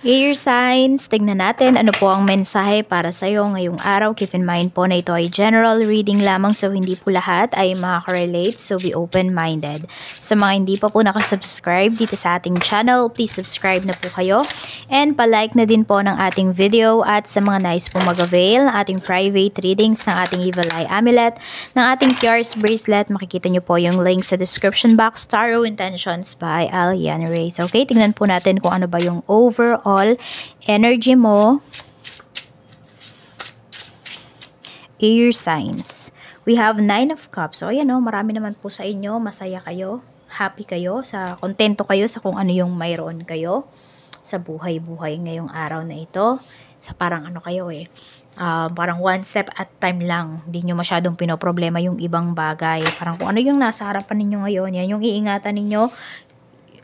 Air signs, tignan natin ano po ang mensahe para sa iyo ngayong araw. Keep in mind po na ito ay general reading lamang, so hindi po lahat ay makaka-relate, so be open-minded. Sa mga hindi pa po nakasubscribe dito sa ating channel, please subscribe na po kayo and palike na din po ng ating video. At sa mga nais po mag-avail ng ating private readings ng ating Evil Eye Amulet, ng ating Cures Bracelet, makikita nyo po yung link sa description box. Tarot Intentions by Aliana Reyes. Okay, tingnan po natin kung ano ba yung overall energy mo. Air signs. We have 9 of Cups. So, ayan o, marami naman po sa inyo. Masaya kayo. Happy kayo. Kontento kayo sa kung ano yung mayroon kayo sa buhay-buhay ngayong araw na ito. Sa parang ano kayo parang one step at time lang. Hindi nyo masyadong pinoproblema yung ibang bagay. Parang kung ano yung nasa harapan ninyo ngayon, yan yung iingatan ninyo.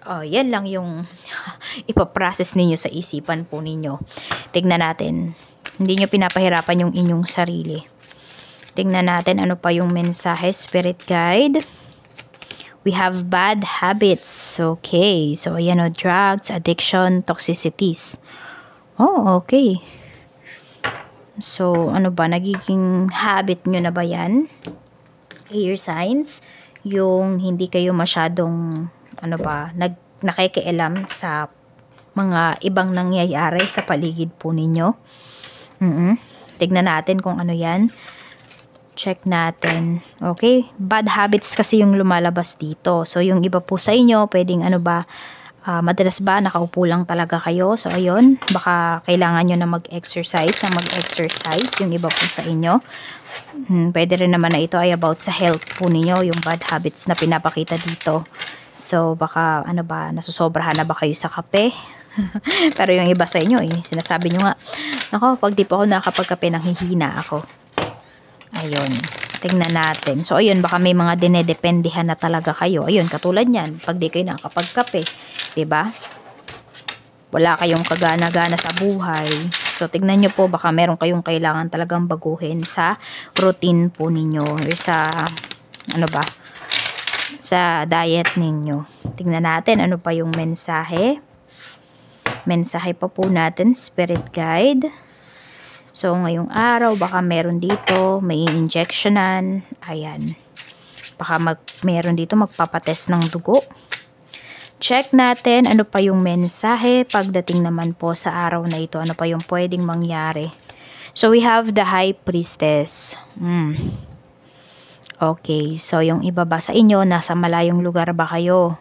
Yan lang yung ipaprocess ninyo sa isipan po ninyo. Tignan natin. Hindi nyo pinapahirapan yung inyong sarili. Tignan natin ano pa yung mensahe. Spirit guide. We have bad habits. Okay. So, ayan o. Drugs, addiction, toxicities. Oh, okay. So, ano ba? Nagiging habit nyo na ba yan? Air signs. Yung hindi kayo masyadong nakikialam sa mga ibang nangyayari sa paligid po ninyo. Tignan natin kung ano yan. Check natin. Okay, bad habits kasi yung lumalabas dito. So, yung iba po sa inyo, pwedeng madalas ba nakaupo lang talaga kayo? So, ayun, baka kailangan nyo na mag-exercise, yung iba po sa inyo. Pwede rin naman na ito ay about sa health po ninyo, yung bad habits na pinapakita dito. So, baka, nasusobrahan na ba kayo sa kape? Pero yung iba sa inyo, sinasabi nyo nga, nako, pag di po ako nakakapagkape, nanghihina ako. Ayun, tingnan natin. So, ayun, baka may mga dinedependihan na talaga kayo. Ayun, katulad yan, pag di kayo nakakapagkape, diba? Wala kayong kagana-gana sa buhay. So, tignan nyo po, baka meron kayong kailangan talagang baguhin sa routine po ninyo, or sa diet ninyo. Tingnan natin ano pa yung mensahe. Mensahe pa po natin, spirit guide. So, ngayong araw, baka meron dito, may injectionan. Ayan. Baka meron dito magpapatest ng dugo. Check natin ano pa yung mensahe. Pagdating naman po sa araw na ito, ano pa yung pwedeng mangyari. So, we have the High Priestess. Okay, so yung iba ba sa inyo, nasa malayong lugar ba kayo?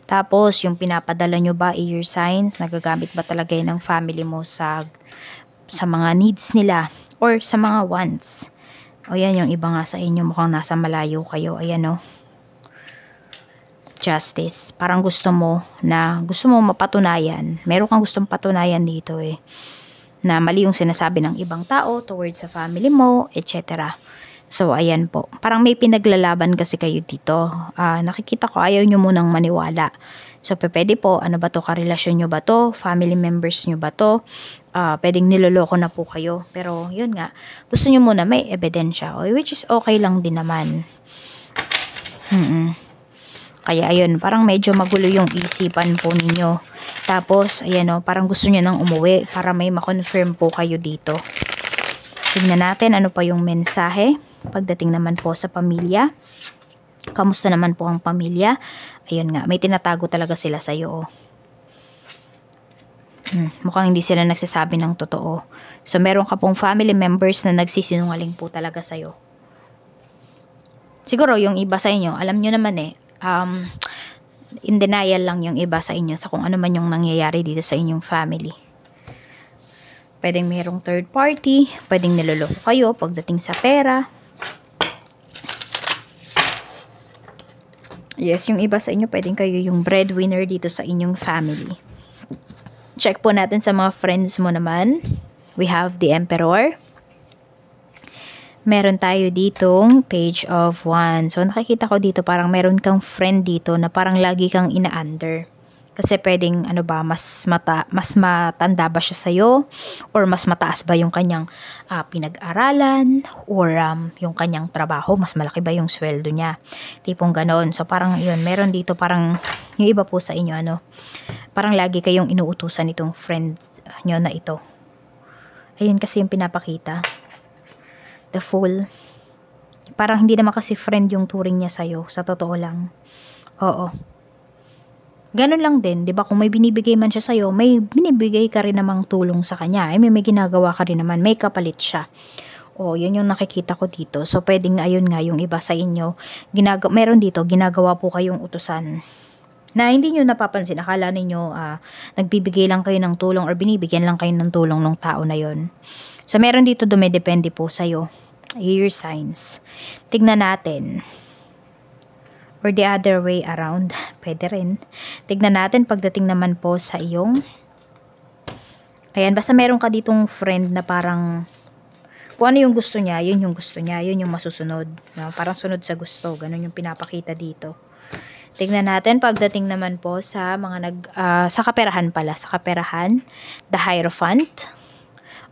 Tapos, yung pinapadala nyo ba, air signs, nagagamit ba talaga yun ng family mo sa mga needs nila or sa mga wants? O yan, yung iba nga sa inyo, mukhang nasa malayo kayo. Ayan o. Justice. Parang gusto mo mapatunayan. Meron kang gustong patunayan dito na mali yung sinasabi ng ibang tao towards sa family mo, etc. So, ayan po. Parang may pinaglalaban kasi kayo dito. Nakikita ko, ayaw nyo munang maniwala. So, pwede po, ano ba to? Karelasyon nyo ba to? Family members nyo ba to? Pwedeng niloloko na po kayo. Pero, yun nga. Gusto nyo muna may ebidensya. Which is okay lang din naman. Kaya, ayun. Parang medyo magulo yung isipan po ninyo. Tapos, ayan o. Parang gusto nyo nang umuwi para may makonfirm po kayo dito. Tingnan natin ano pa yung mensahe. Pagdating naman po sa pamilya. Kamusta naman po ang pamilya? Ayun nga, may tinatago talaga sila sa iyo. Mukhang hindi sila nagsasabi ng totoo. So, meron ka pong family members na nagsisinungaling po talaga sa iyo. Siguro yung iba sa inyo, alam nyo naman in denial lang yung iba sa inyo sa kung ano man yung nangyayari dito sa inyong family. Pwedeng mayroong third party, pwedeng niloloko kayo pagdating sa pera. Yes, yung iba sa inyo, pwedeng kayo yung breadwinner dito sa inyong family. Check po natin sa mga friends mo naman. We have the Emperor. Meron tayo ditong Page of Wands. So, nakikita ko dito parang meron kang friend dito na parang lagi kang ina-under. Kasi pwedeng mas matanda ba siya sa'yo, or mas mataas ba yung kanyang pinag-aralan, or yung kanyang trabaho, mas malaki ba yung sweldo niya. Tipong ganon. So parang yun, meron dito parang yung iba po sa inyo, parang lagi kayong inuutusan itong friends nyo na ito. Ayun kasi yung pinapakita. The Fool. Parang hindi naman kasi friend yung turing niya sa'yo, sa totoo lang. Oo. Ganun lang din, 'di ba? Kung may binibigay man siya sa iyo, may binibigay ka rin namang tulong sa kanya. May ginagawa ka rin naman, may kapalit siya. Oh, 'yun yung nakikita ko dito. So pwedeng ayun nga yung iba sa inyo, meron dito ginagawa po kayong utusan na hindi niyo napapansin. Akala niyo nagbibigay lang kayo ng tulong or binibigyan lang kayo ng tulong ng tao na 'yon. So meron dito dumedepende po sa iyo. Your signs. Tignan natin. Or the other way around, pwede rin. Tignan natin pagdating naman po sa iyong, ayan, basta meron ka ditong friend na parang, kung ano yung gusto niya, yun yung gusto niya, yun yung masusunod. Parang sunod sa gusto, ganun yung pinapakita dito. Tignan natin pagdating naman po sa mga sa kaperahan pala, sa kaperahan, the Hierophant.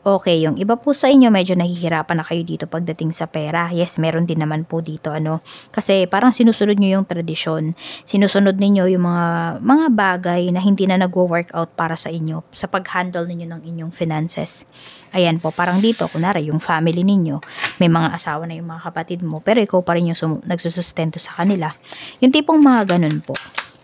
Okay, yung iba po sa inyo medyo nahihirapan na kayo dito pagdating sa pera. Yes, meron din naman po dito kasi parang sinusunod niyo yung tradisyon. Sinusunod niyo yung mga bagay na hindi na nagwo-workout para sa inyo sa pag-handle niyo ng inyong finances. Ayan po, parang dito kunwari yung family ninyo, may mga asawa na yung mga kapatid mo, pero ikaw pa rin yung nagsusustento sa kanila. Yung tipong mga ganun po.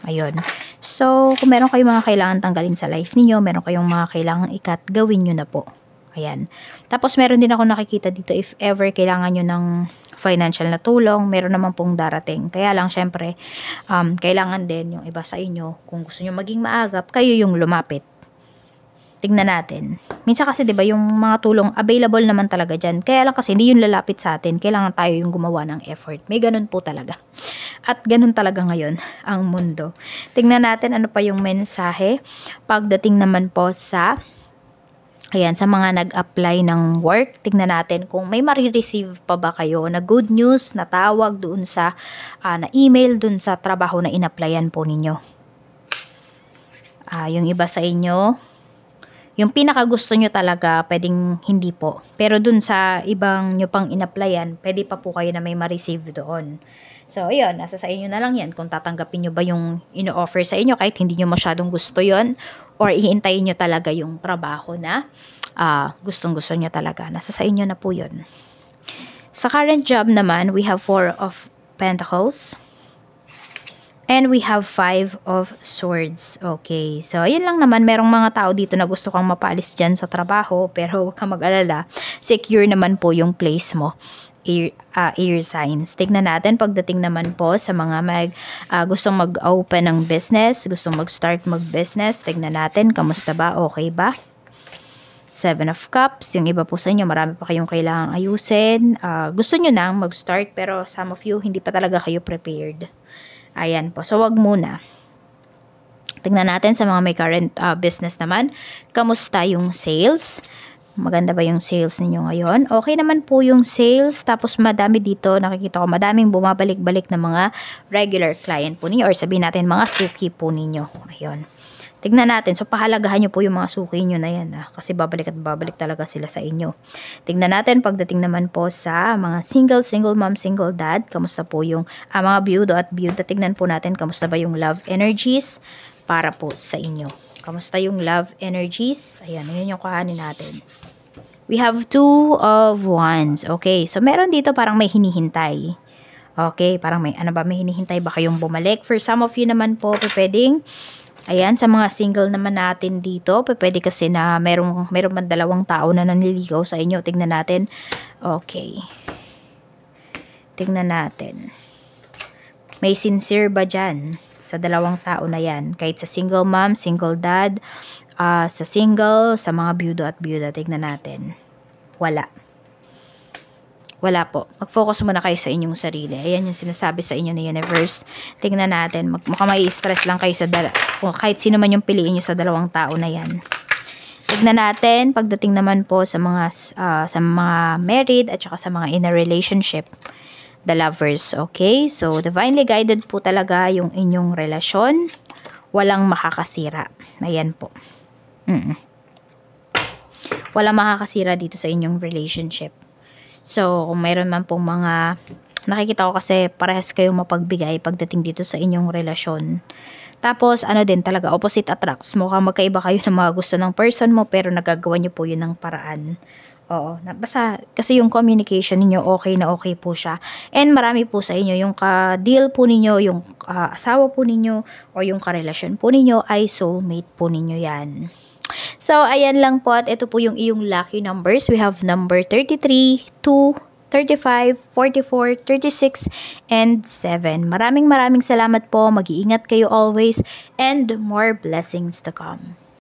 Ayun. So, kung meron kayong mga kailangan tanggalin sa life niyo, meron kayong mga kailangan ikat, gawin niyo na po. Ayan. Tapos meron din ako nakikita dito, if ever kailangan nyo ng financial na tulong, meron naman pong darating. Kaya lang syempre, kailangan din yung iba sa inyo, kung gusto nyo maging maagap, kayo yung lumapit. Tingnan natin. Minsan kasi 'di ba yung mga tulong available naman talaga diyan. Kaya lang kasi hindi yung lalapit sa atin, kailangan tayo yung gumawa ng effort. May ganun po talaga. At ganun talaga ngayon ang mundo. Tingnan natin ano pa yung mensahe pagdating naman po sa, ayan, sa mga nag-apply ng work. Tignan natin kung may marireceive pa ba kayo na good news, na tawag doon sa, na email doon sa trabaho na in-applyan po ninyo. Yung iba sa inyo, yung pinakagusto nyo talaga, pwedeng hindi po. Pero doon sa ibang nyo pang in-applyan, pwede pa po kayo na may ma-receive doon. So, ayun, nasa sa inyo na lang yan kung tatanggapin nyo ba yung ino-offer sa inyo kahit hindi nyo masyadong gusto yon, or ihintayin nyo talaga yung trabaho na gustong-gusto nyo talaga. Nasa sa inyo na po yun. Sa current job naman, we have 4 of Pentacles. And we have 5 of Swords. Okay, so ayun lang naman. Merong mga tao dito na gusto kang mapaalis dyan sa trabaho, pero huwag kang mag-alala. Secure naman po yung place mo. Air signs. Tignan natin pagdating naman po sa mga gustong mag-open ng business, gustong mag-start mag-business. Tignan natin, kamusta ba? Okay ba? 7 of Cups. Yung iba po sa inyo, marami pa kayong kailangang ayusin. Gusto nyo nang mag-start, pero some of you, hindi pa talaga kayo prepared. Ayan po. So, wag muna. Tignan natin sa mga may current business naman. Kamusta yung sales? Maganda ba yung sales ninyo ngayon? Okay naman po yung sales. Tapos, madami dito. Nakikita ko, madaming bumabalik-balik na mga regular client po ninyo. Or sabihin natin, mga suki po ninyo. Ayun. Tignan natin. So, pahalagahan nyo po yung mga suki nyo na yan. Kasi babalik at babalik talaga sila sa inyo. Tignan natin pagdating naman po sa mga single mom, single dad. Kamusta po yung mga byudo at byuda. Tignan po natin kamusta ba yung love energies para po sa inyo. Kamusta yung love energies? Ayan, yun yung kuhanin natin. We have 2 of Wands. Okay, so meron dito parang may hinihintay. Okay, parang may hinihintay ba kayong bumalik? For some of you naman po, pwedeng, ayan, sa mga single naman natin dito, pwede kasi na meron man 2 tao na nanliligaw sa inyo. Tignan natin. Okay. Tignan natin. May sincere ba dyan sa 2 tao na yan? Kahit sa single mom, single dad, sa single, sa mga byudo at byuda. Tignan natin. Wala. Wala po. Mag-focus muna kayo sa inyong sarili. Ayan yung sinasabi sa inyo ni Universe. Tingnan natin. Mukhang may stress lang kayo kahit sino man yung piliin nyo sa 2 tao na yan. Tignan natin. Pagdating naman po sa mga married at saka sa mga in a relationship. The lovers. Okay? So, divinely guided po talaga yung inyong relasyon. walang makakasira. Ayan po. Walang makakasira dito sa inyong relationship. So, kung mayroon man pong mga, nakikita ko kasi parehas kayong mapagbigay pagdating dito sa inyong relasyon. Tapos, ano din talaga, opposite attracts. Mukhang magkaiba kayo ng mga gusto ng person mo, pero nagagawa nyo po yun ng paraan. Oo, basta kasi yung communication niyo okay na okay po siya. And marami po sa inyo, yung ka-deal po ninyo, yung asawa po ninyo, o yung karelasyon po ninyo, ay soulmate po ninyo yan. So, ayan lang po at ito po yung iyong lucky numbers. We have number 33, 2, 35, 44, 36, and 7. Maraming salamat po. Mag-iingat kayo always and more blessings to come.